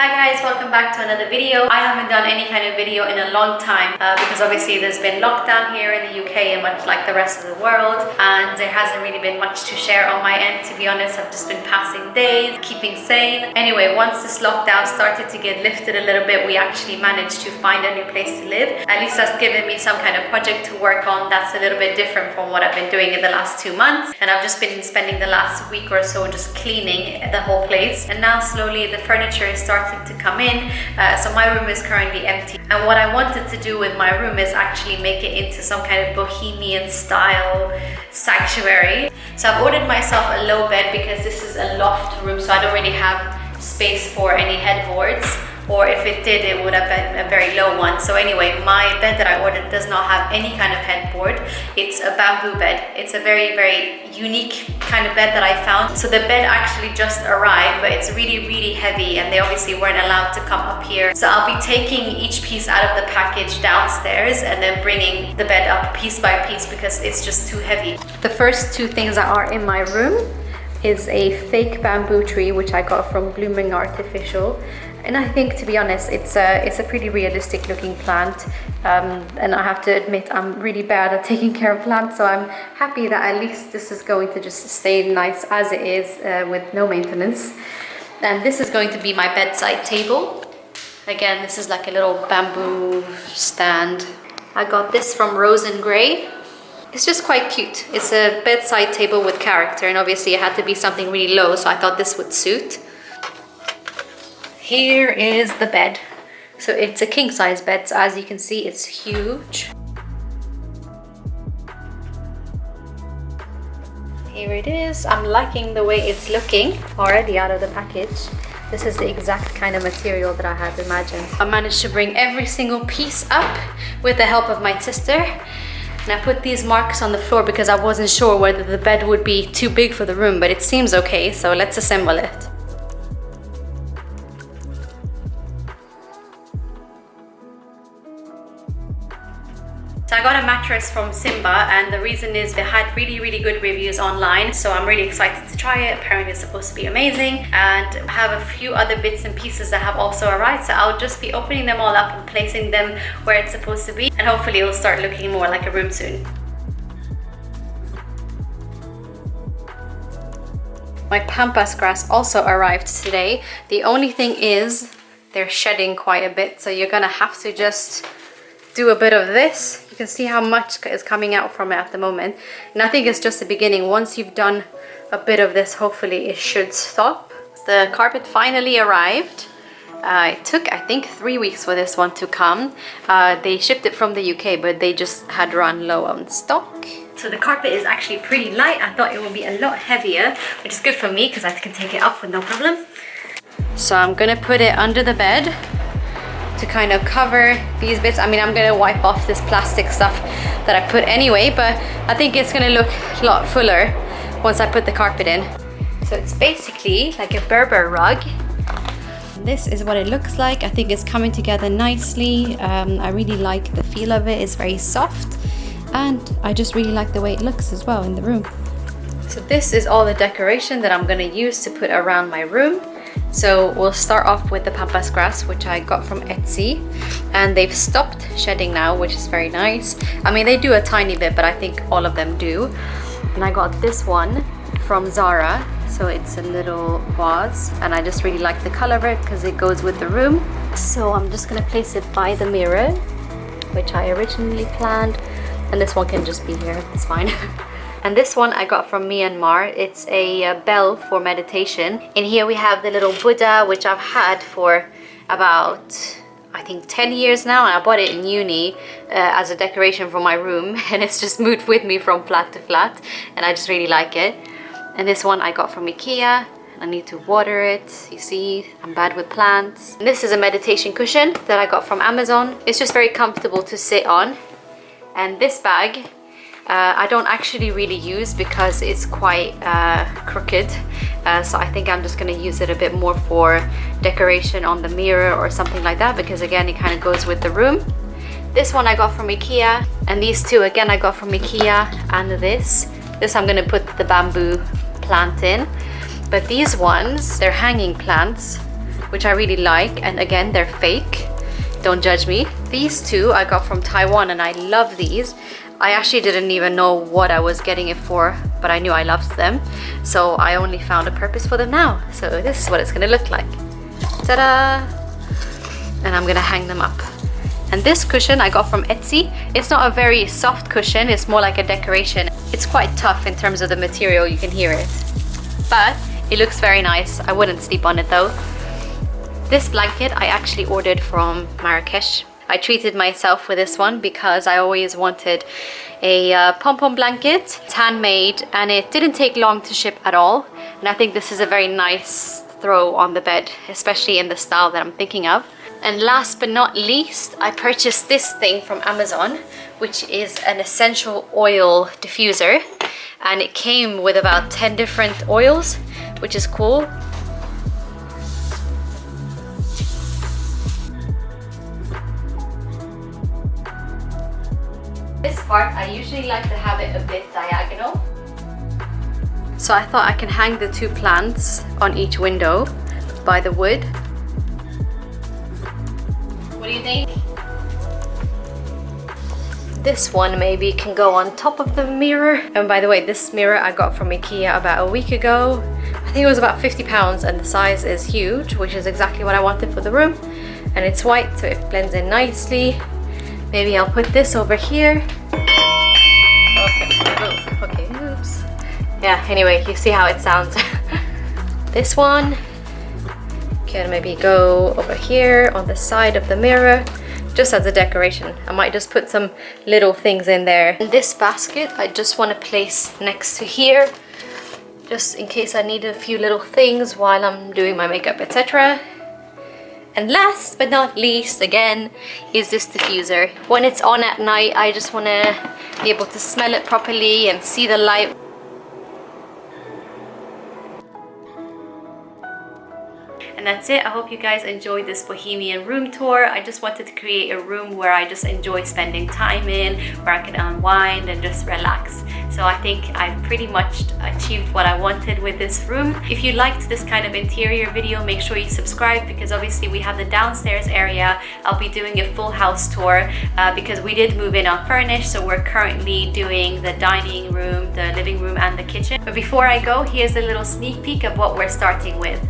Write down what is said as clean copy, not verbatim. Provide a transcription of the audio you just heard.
Hi guys, welcome back to another video. I haven't done any kind of video in a long time because obviously there's been lockdown here in the UK and much like the rest of the world, and there hasn't really been much to share on my end, to be honest. I've just been passing days, keeping sane. Anyway, once this lockdown started to get lifted a little bit, we actually managed to find a new place to live. At least that's given me some kind of project to work on that's a little bit different from what I've been doing in the last 2 months. And I've just been spending the last week or so just cleaning the whole place, and now slowly the furniture is starting to come in, so my room is currently empty. And what I wanted to do with my room is actually make it into some kind of bohemian style sanctuary. So I've ordered myself a low bed because this is a loft room, so I don't really have space for any headboards, or if it did, it would have been a very low one. So anyway, my bed that I ordered does not have any kind of headboard. It's a bamboo bed. It's a very, very unique kind of bed that I found. So the bed actually just arrived, but it's really, really heavy, and they obviously weren't allowed to come up here. So I'll be taking each piece out of the package downstairs and then bringing the bed up piece by piece because it's just too heavy. The first two things that are in my room is a fake bamboo tree, which I got from Blooming Artificial. And I think, to be honest, it's a pretty realistic looking plant, and I have to admit I'm really bad at taking care of plants, so I'm happy that at least this is going to just stay nice as it is, with no maintenance. And this is going to be my bedside table. Again, this is like a little bamboo stand. I got this from Rose and Grey. It's just quite cute. It's a bedside table with character, and obviously it had to be something really low, so I thought this would suit. Here is the bed. So it's a king size bed, so as you can see, it's huge. Here it is. I'm liking the way it's looking already out of the package. This is the exact kind of material that I had imagined. I managed to bring every single piece up with the help of my sister. And I put these marks on the floor because I wasn't sure whether the bed would be too big for the room, but it seems okay, so let's assemble it. So I got a mattress from Simba, and the reason is they had really, really good reviews online, so I'm really excited to try it. Apparently it's supposed to be amazing, and I have a few other bits and pieces that have also arrived, so I'll just be opening them all up and placing them where it's supposed to be, and hopefully it will start looking more like a room soon. My pampas grass also arrived today. The only thing is they're shedding quite a bit, so you're gonna have to just do a bit of this. You can see how much is coming out from it at the moment, and I think it's just the beginning. Once you've done a bit of this, hopefully it should stop. The carpet finally arrived. It took, I think, 3 weeks for this one to come. They shipped it from the UK, but they just had run low on stock. So the carpet is actually pretty light. I thought it would be a lot heavier, which is good for me because I can take it up with no problem. So I'm gonna put it under the bed to kind of cover these bits. I mean, I'm gonna wipe off this plastic stuff that I put anyway, but I think it's gonna look a lot fuller once I put the carpet in. So it's basically like a Berber rug. This is what it looks like. I think it's coming together nicely. I really like the feel of it. It's very soft, and I just really like the way it looks as well in the room. So this is all the decoration that I'm gonna use to put around my room. So we'll start off with the pampas grass, which I got from Etsy, and they've stopped shedding now, which is very nice. I mean, they do a tiny bit, but I think all of them do. And I got this one from Zara, so it's a little vase, and I just really like the color of it because it goes with the room. So I'm just gonna place it by the mirror, which I originally planned, and this one can just be here, it's fine. And this one I got from Myanmar. It's a bell for meditation. In here we have the little Buddha, which I've had for about, I think, 10 years now, and I bought it in uni as a decoration for my room, and it's just moved with me from flat to flat, and I just really like it. And this one I got from IKEA. I need to water it. You see, I'm bad with plants. And this is a meditation cushion that I got from Amazon. It's just very comfortable to sit on. And this bag I don't actually really use because it's quite crooked, so I think I'm just going to use it a bit more for decoration on the mirror or something like that, because again it kind of goes with the room. This one I got from IKEA, and these two again I got from IKEA, and this I'm going to put the bamboo plant in. But these ones, they're hanging plants, which I really like. And again, they're fake. Don't judge me. These two I got from Taiwan and I love these. I actually didn't even know what I was getting it for, but I knew I loved them. So I only found a purpose for them now. So this is what it's gonna look like. Ta-da! And I'm gonna hang them up. And this cushion I got from Etsy. It's not a very soft cushion, it's more like a decoration. It's quite tough in terms of the material, you can hear it. But it looks very nice. I wouldn't sleep on it though. This blanket I actually ordered from Marrakesh. I treated myself with this one because I always wanted a pom-pom blanket. It's handmade and it didn't take long to ship at all. And I think this is a very nice throw on the bed, especially in the style that I'm thinking of. And last but not least, I purchased this thing from Amazon, which is an essential oil diffuser. And it came with about 10 different oils, which is cool. This part, I usually like to have it a bit diagonal. So I thought I can hang the two plants on each window by the wood. What do you think? This one maybe can go on top of the mirror. And by the way, this mirror I got from IKEA about a week ago. I think it was about £50 and the size is huge, which is exactly what I wanted for the room. And it's white, so it blends in nicely. Maybe I'll put this over here. Okay, oops. Yeah, anyway, you see how it sounds. This one can maybe go over here on the side of the mirror, just as a decoration. I might just put some little things in there. And this basket, I just want to place next to here, just in case I need a few little things while I'm doing my makeup, etc. And last but not least, again, is this diffuser. When it's on at night, I just want to be able to smell it properly and see the light. And that's it. I hope you guys enjoyed this Bohemian room tour. I just wanted to create a room where I just enjoy spending time in, where I can unwind and just relax. So I think I've pretty much achieved what I wanted with this room. If you liked this kind of interior video, make sure you subscribe, because obviously we have the downstairs area. I'll be doing a full house tour because we did move in unfurnished, so we're currently doing the dining room, the living room and the kitchen. But before I go, here's a little sneak peek of what we're starting with.